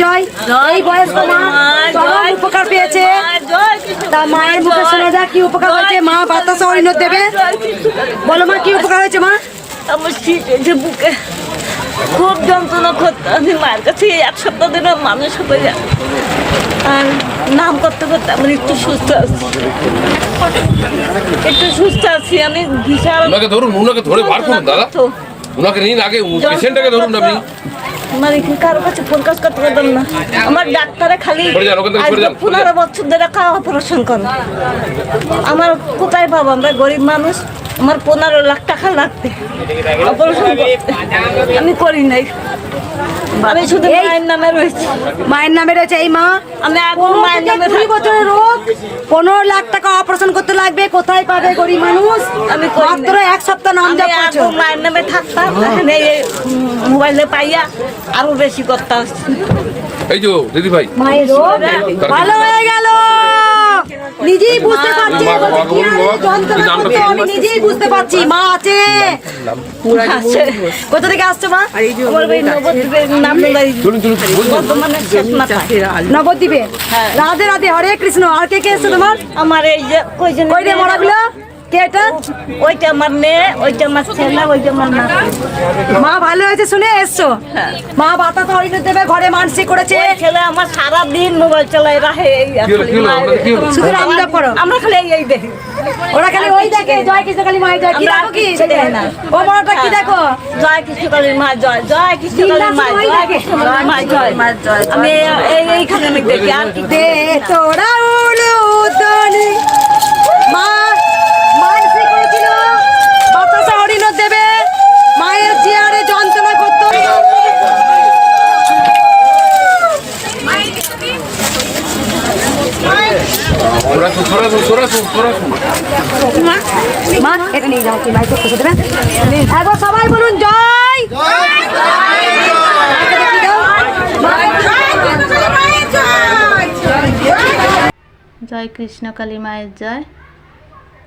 জয় এই বয়স্ক মা চরম উপকার পেয়েছে। তা মায়ের মুখে শোনা যাক কি উপকার হয়েছে। মা বাতাসা হরিণত দেবে, বলো মা কি উপকার হয়েছে। মা আমার শীত হয়েছে বুকে, খুব যন্ত্রণা করতে। আমি মায়ের কাছে এক সপ্তাহ ধরে মানুষ হয়ে যায় আর নাম করতে করতে আমি একটু সুস্থ আছি, একটু সুস্থ আছি। আমি বিশাল ওনাকে ধরুন, ওনাকে ধরে বার করুন দাদা, ওনাকে নিন আগে, পেশেন্টটাকে ধরুন আপনি। মানে কারো কাছে ফোন কাজ করতে পারতাম না। আমার ডাক্তারে খালি 15 বছর ধরে অপারেশন করে। আমার কোথায় পাবো, আমরা গরিব মানুষ, আমার 15 লাখ টাকা লাগবে অপারেশন করতে, আমি করি নাই। আমি শুধু মায়ের নামে রয়েছি, মায়ের নামে রয়েছে এই মা। আমি এখন মায়ের নামে 2 বছরের রোগ, 15 লাখ টাকা অপারেশন করতে লাগবে, কোথায় পাবে গরিব মানুষ। আমি মাত্র 1 সপ্তাহ নাম জপ করছো। মায়ের নামে থাকতাম, এখানে মোবাইলে পাইয়া আরো বেশি করতে হচ্ছে। এই যে দিদি ভাই, মায়ের রোগ ভালো হয়ে গেল, নিজেই বুঝতে পারছি। আমি নিজেই বুঝতে পারছি মা আছে। কোথা থেকে আসছো মা? নবদ্বীপে। রাধে রাধে, হরে কৃষ্ণ। আর কে কে এসছো তোমার? আমার এই যে কইজন মরাগুলো কে? এটা ওইটা আমার মেয়ে, ওইটা আমার ছেলে, ওইটা আমার মা। মা ভালো হয়েছে শুনে এসছো। মা বাতাস হরিণত দেবে, ঘরে মানসিক করেছে। ছেলে আমার সারাদিন মোবাইল চালাই রাখে, শুধু নাম জপ করো। আমরা খালি এই দেখি, ওরা খালি ওই দেখে জয় কৃষ্ণ কালী মায়ের জয়। কি দেখো কি? ও বড়টা কি দেখো? জয় কৃষ্ণ কালীর মা জয়, জয় কৃষ্ণ কালীর মা জয়, কৃষ্ণ কালীর মা জয়। আমি এইখানে আমি দেখি। আর কি দে তোরা উলু দনি। মা মানসিক করেছিল বাতাসা হরিণত দেবে, মায়ের চেয়ারে যন্ত্রণা করতো। মা এটা নিয়ে যাও, কি মাইক করতে দেবে। একবার সবাই বলুন জয়। জয় কৃষ্ণ কালী মায়ের জয়।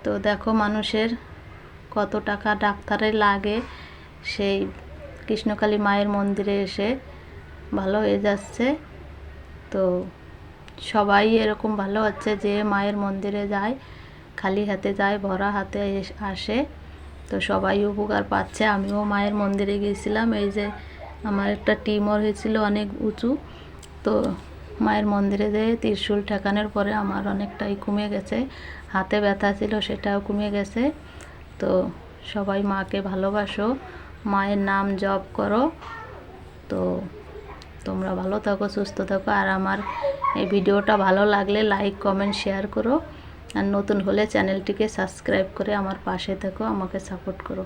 তো দেখো মানুষের কত টাকা ডাক্তারে লাগে, সেই কৃষ্ণকালী মায়ের মন্দিরে এসে ভালো হয়ে যাচ্ছে। তো সবাই এরকম ভালো হচ্ছে যে মায়ের মন্দিরে যায়, খালি হাতে যায়, ভরা হাতে আসে। তো সবাই উপকার পাচ্ছে। আমিও মায়ের মন্দিরে গিয়েছিলাম, এই যে আমার একটা টিউমার হয়েছিল অনেক উঁচু। তো মায়ের মন্দিরে যেয়ে ত্রিশূল ঠেকানোর পরে আমার অনেকটাই কমে গেছে, হাতে ব্যথা ছিল সেটাও কমে গেছে। তো সবাই মাকে ভালোবাসো, মায়ের নাম জপ করো। তো তোমরা ভালো থাকো, সুস্থ থাকো। আর আমার এই ভিডিওটা ভালো লাগলে লাইক কমেন্ট শেয়ার করো, আর নতুন হলে চ্যানেলটিকে সাবস্ক্রাইব করে আমার পাশে থেকো, আমাকে সাপোর্ট করো।